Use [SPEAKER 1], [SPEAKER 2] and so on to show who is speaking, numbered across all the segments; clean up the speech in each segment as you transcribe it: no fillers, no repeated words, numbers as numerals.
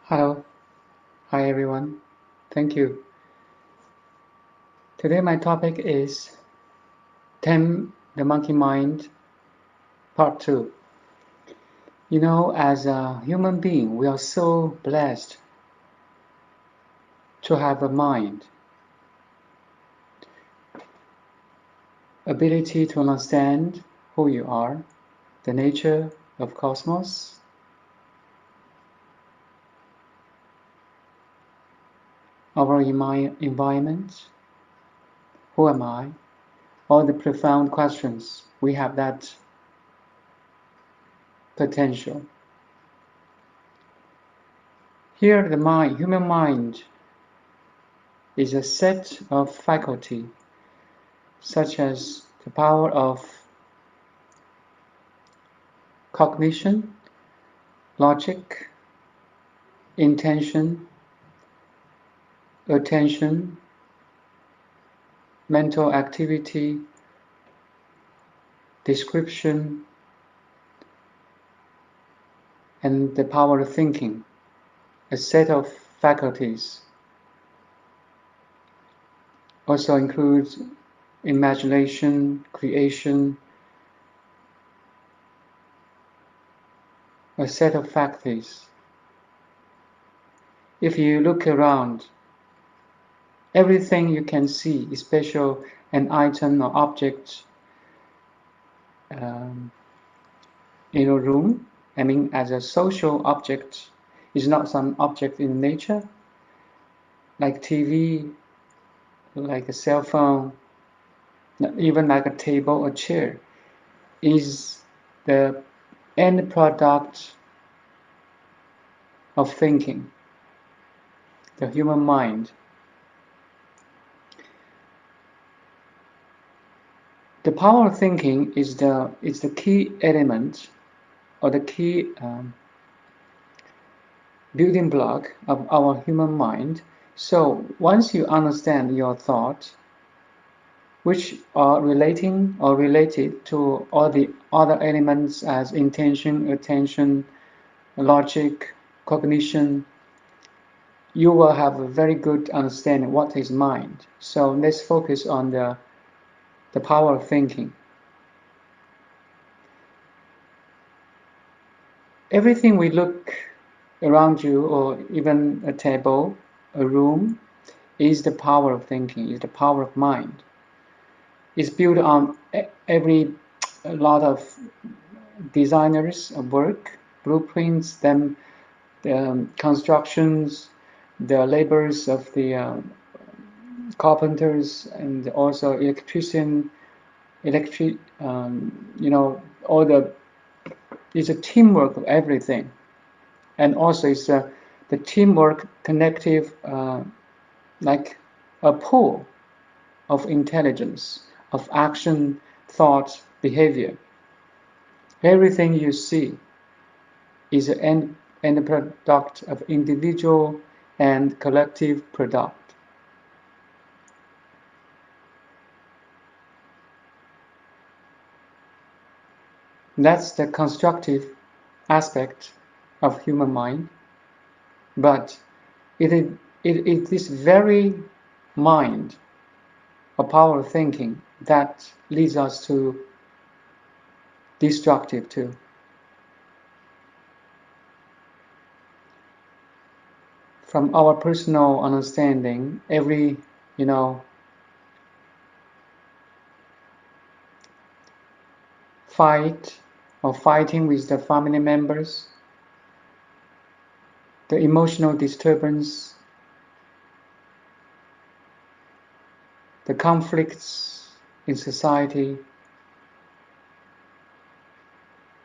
[SPEAKER 1] Hello, hi everyone. Thank you. Today my topic is Tame the Monkey Mind Part 2. As a human being, we are so blessed to have a mind, ability to understand who you are, the nature of cosmos, our environment, who am I, all the profound questions. We have that potential. Here the human mind, is a set of faculty such as the power of cognition, logic, intention, attention, mental activity, description, and the power of thinking, a set of faculties. Also includes imagination, creation, a set of faculties. If you look around, everything you can see, especially an item or object um, in a room, as a social object, is not some object in nature, like TV, like a cell phone, even like a table or chair, is the end product of thinking, the human mind. The power of thinking is the key element or the key building block of our human mind. So once you understand your thought, which are relating or related to all the other elements as intention, attention, logic, cognition, you will have a very good understanding what is mind. So let's focus on the power of thinking. Everything we look around you, or even a table, a room, is the power of thinking, is the power of mind. It's built on a lot of designers' work, blueprints, them, the constructions, the labors of the carpenters, and also all the, it's a teamwork of everything. And also it's the teamwork connective, like a pool of intelligence, of action, thought, behavior. Everything you see is an end product of individual and collective product. That's the constructive aspect of human mind, but it is this very mind, a power of thinking, that leads us to destructive too. From our personal understanding, every, fight or fighting with the family members, the emotional disturbance, the conflicts in society,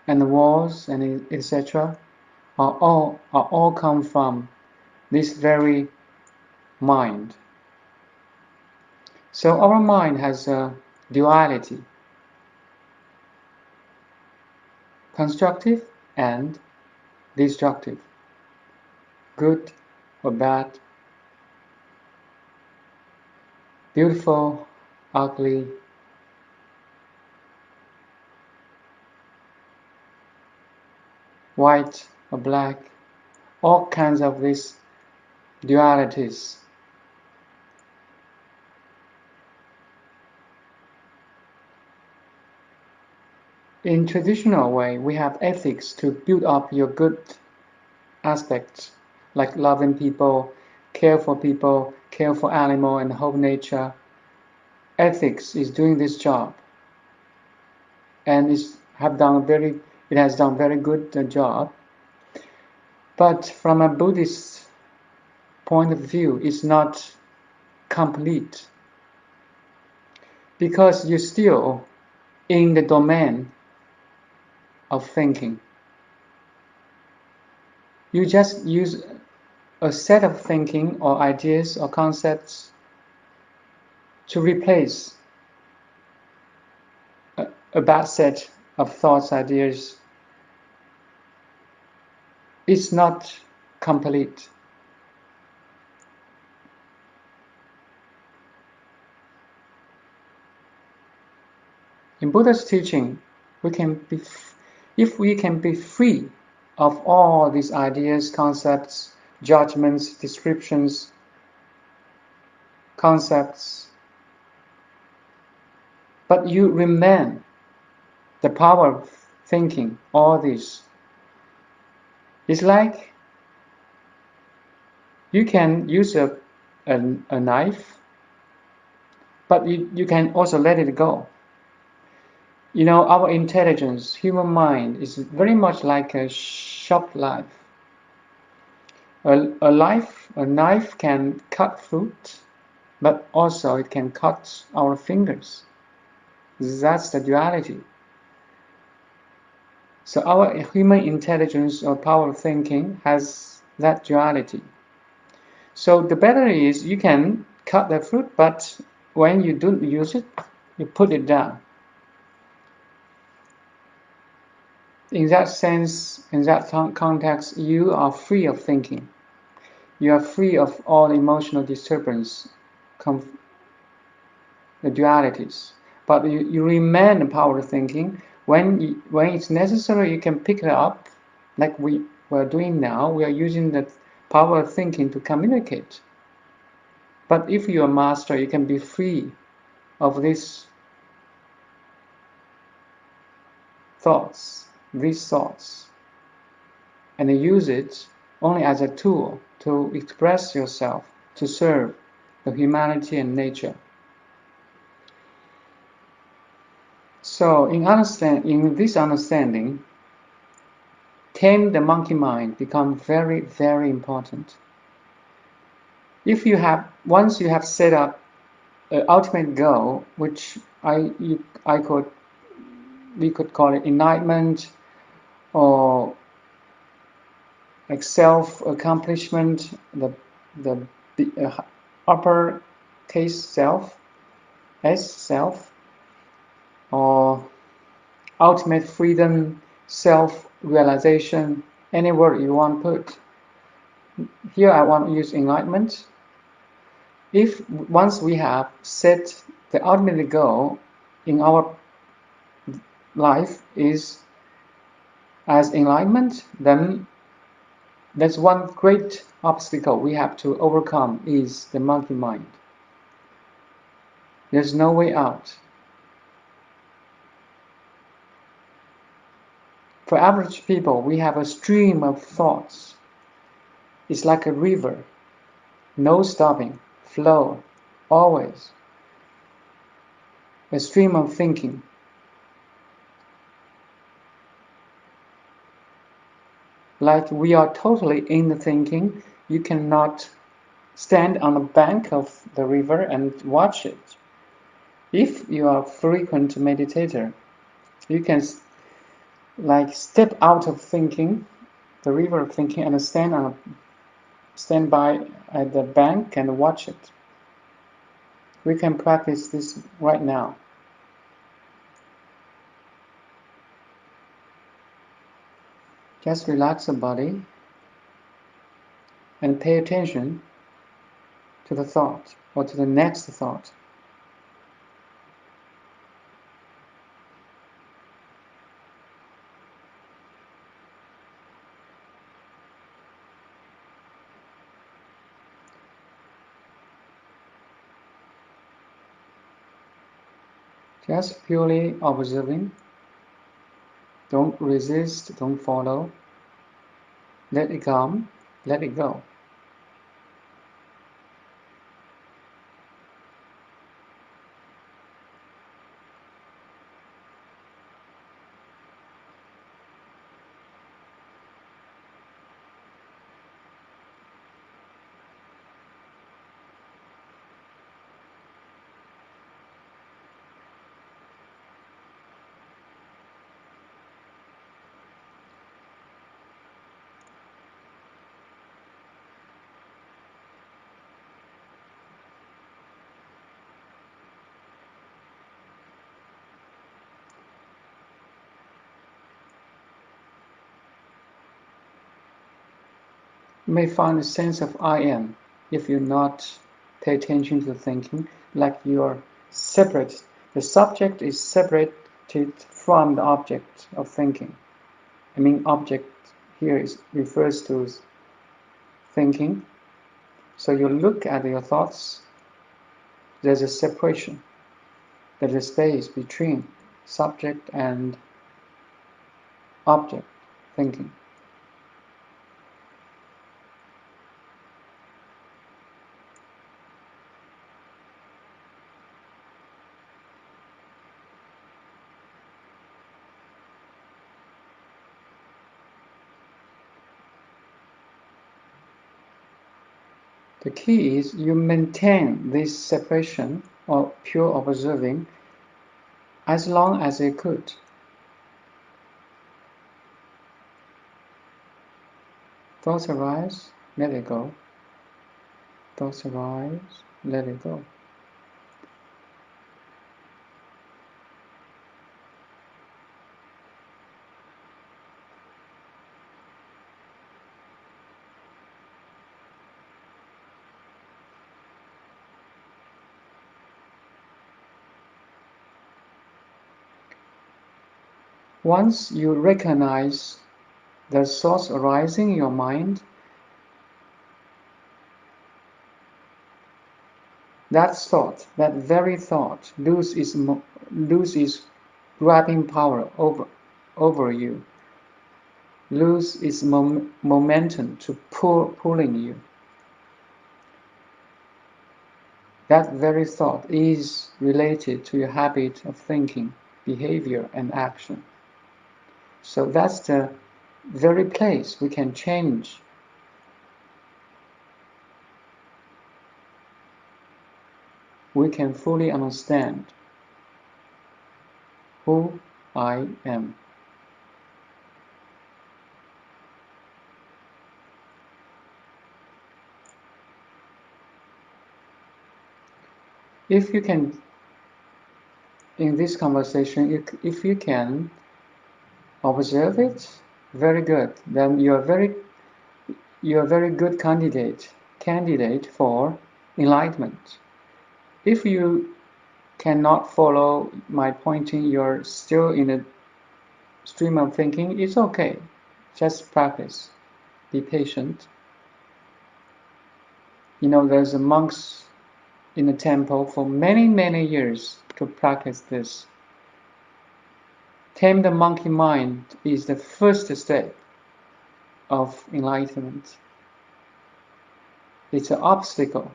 [SPEAKER 1] and the wars, and etc., are all come from this very mind. So our mind has a duality, constructive and destructive, good or bad, beautiful, ugly, white or black, all kinds of these dualities. In traditional way, we have ethics to build up your good aspects, like loving people, care for animal and whole nature. Ethics is doing this job, and it has done very good job. But from a Buddhist point of view, it's not complete, because you're still in the domain of thinking. You just use a set of thinking or ideas or concepts to replace a bad set of thoughts, ideas. It's not complete. In Buddha's teaching, if we can be free of all these ideas, concepts, judgments, descriptions, concepts, but you remain the power of thinking, all this. It's like you can use a knife, but you can also let it go. You know, our intelligence, human mind, is very much like a sharp knife. A knife can cut fruit, but also it can cut our fingers. That's the duality. So our human intelligence or power of thinking has that duality. So the better is you can cut the fruit, but when you don't use it, you put it down. In that sense, in that context, you are free of thinking. You are free of all emotional disturbance, the dualities. But you remain the power of thinking. When it's necessary, you can pick it up, like we are doing now. We are using the power of thinking to communicate. But if you are a master, you can be free of these thoughts, and use it only as a tool to express yourself, to serve the humanity and nature. So in this understanding, tame the monkey mind becomes very, very important. Once you have set up an ultimate goal, which we could call it enlightenment, or like self-accomplishment, the upper case self, as self, or ultimate freedom, self-realization, any word you want to put. Here I want to use enlightenment. If once we have set the ultimate goal in our life is as enlightenment, then there's one great obstacle we have to overcome is the monkey mind. There's no way out. For average people, we have a stream of thoughts. It's like a river, no stopping, flow, always. A stream of thinking. Like we are totally in the thinking, you cannot stand on the bank of the river and watch it. If you are a frequent meditator, you can like step out of thinking, the river of thinking, and stand by at the bank and watch it. We can practice this right now. Just relax the body and pay attention to the thought or to the next thought. Just purely observing. Don't resist, don't follow. Let it come, let it go. You may find a sense of I am if you not pay attention to thinking, like you're separate. The subject is separated from the object of thinking. I mean, object here refers to thinking. So you look at your thoughts, there's a separation, there's a space between subject and object thinking. The key is you maintain this separation or pure observing as long as you could. Thoughts arise, let it go. Thoughts arise, let it go. Once you recognize the thoughts arising in your mind, that very thought, loses its grabbing power over you, lose its momentum to pulling you. That very thought is related to your habit of thinking, behavior, and action. So that's the very place we can change. We can fully understand who I am. If you can, in this conversation, if you can observe it, very good. Then you're a very good candidate for enlightenment. If you cannot follow my pointing, you're still in a stream of thinking, it's okay. Just practice. Be patient. You know, there's a monks in the temple for many, many years to practice this. Tame the monkey mind is the first step of enlightenment. It's an obstacle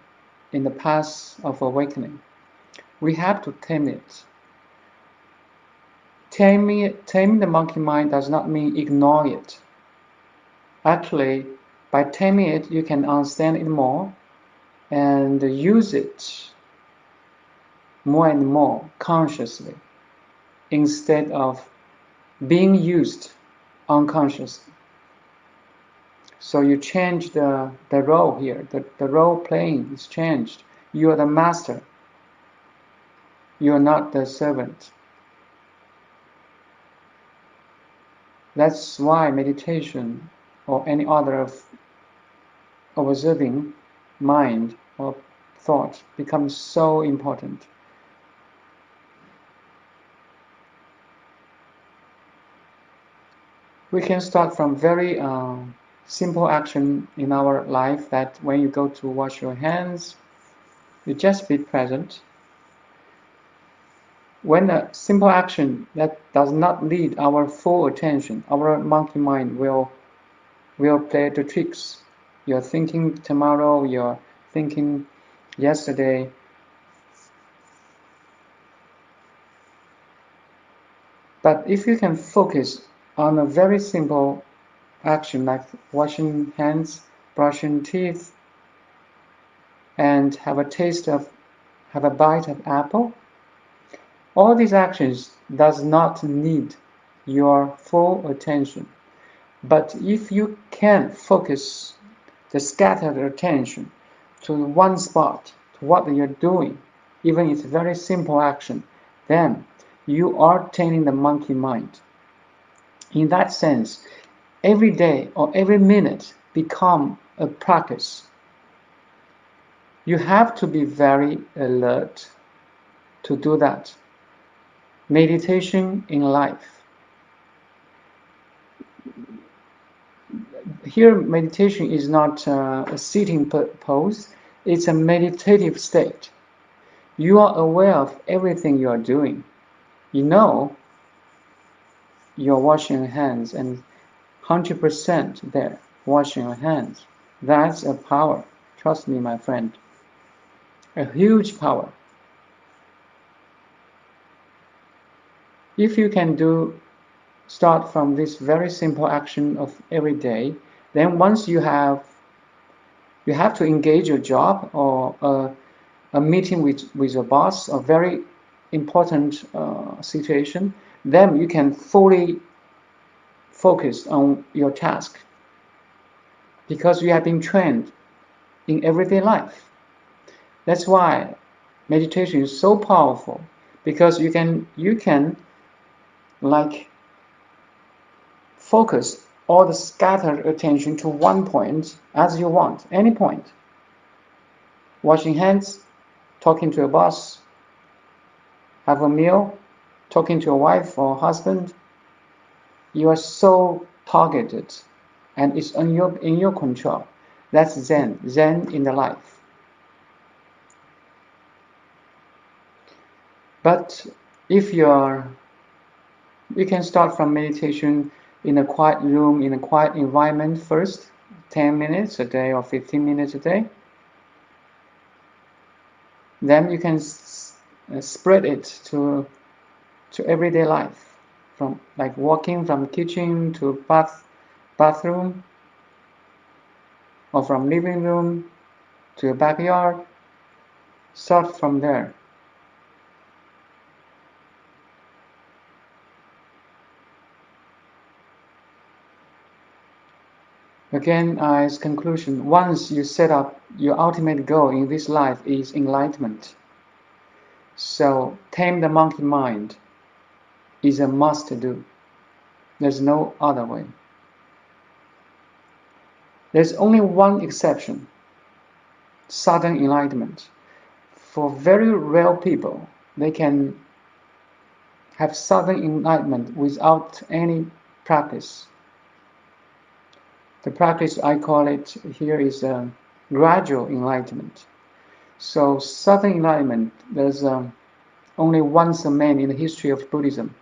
[SPEAKER 1] in the path of awakening. We have to tame it. Taming the monkey mind does not mean ignore it. Actually, by taming it, you can understand it more and use it more and more consciously instead of being used unconsciously. So you change the role here. The role playing is changed. You are the master. You are not the servant. That's why meditation or any other of observing mind or thought becomes so important. We can start from very simple action in our life, that when you go to wash your hands, you just be present. When a simple action that does not need our full attention, our monkey mind will play the tricks. You're thinking tomorrow, you're thinking yesterday. But if you can focus on a very simple action like washing hands, brushing teeth, and have a bite of apple, all these actions does not need your full attention. But if you can focus the scattered attention to one spot, to what you're doing, even it's a very simple action, then you are training the monkey mind. In that sense, every day or every minute become a practice. You have to be very alert to do that. Meditation in life. Here, meditation is not a sitting pose, it's a meditative state. You are aware of everything you are doing. You know you're washing your hands and 100% there, washing your hands. That's a power. Trust me, my friend. A huge power. If you can start from this very simple action of every day, then once you have to engage your job or a meeting with your boss, a very important situation, then you can fully focus on your task because you have been trained in everyday life. That's why meditation is so powerful because you can like focus all the scattered attention to one point as you want, any point. Washing hands, talking to a boss, have a meal, talking to a wife or husband. You are so targeted and it's in your control. That's Zen in the life. But if you can start from meditation in a quiet room, in a quiet environment first, 10 minutes a day or 15 minutes a day. Then you can spread it to everyday life, from like walking from kitchen to bathroom, or from living room to a backyard. Start from there. Again, as conclusion, once you set up your ultimate goal in this life is enlightenment. So tame the monkey mind is a must do. There's no other way. There's only one exception, sudden enlightenment. For very rare people, they can have sudden enlightenment without any practice. The practice, I call it here, is a gradual enlightenment. So sudden enlightenment, there's only once a man in the history of Buddhism.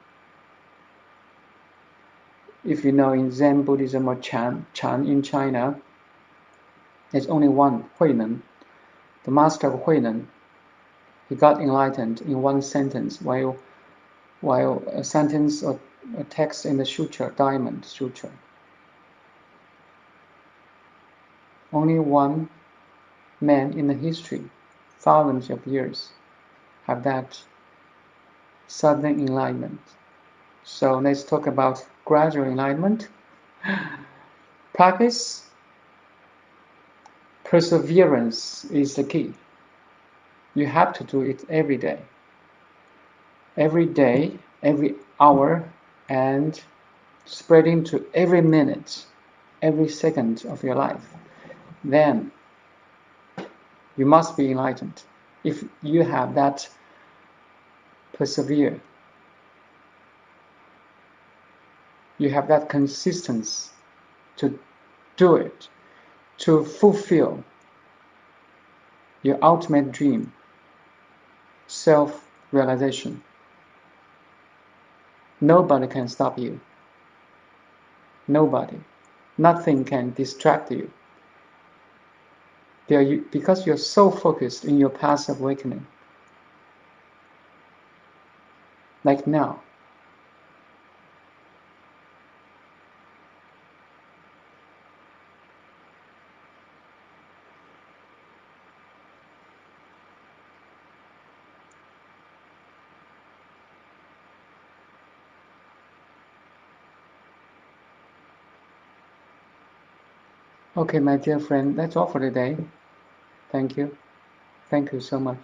[SPEAKER 1] If you know in Zen Buddhism or Chan in China, there's only one, Huineng, the master of Huineng. He got enlightened in one sentence, while a sentence or a text in the sutra, Diamond Sutra. Only one man in the history, thousands of years, have that sudden enlightenment. So let's talk about gradual enlightenment. Practice, perseverance is the key. You have to do it every day, every hour, and spreading to every minute, every second of your life. Then you must be enlightened. If you have that persevere, you have that consistency to do it, to fulfill your ultimate dream, self-realization. Nobody can stop you. Nobody. Nothing can distract you. Because you're so focused in your path of awakening. Like now. Okay, my dear friend, that's all for today. Thank you. Thank you so much.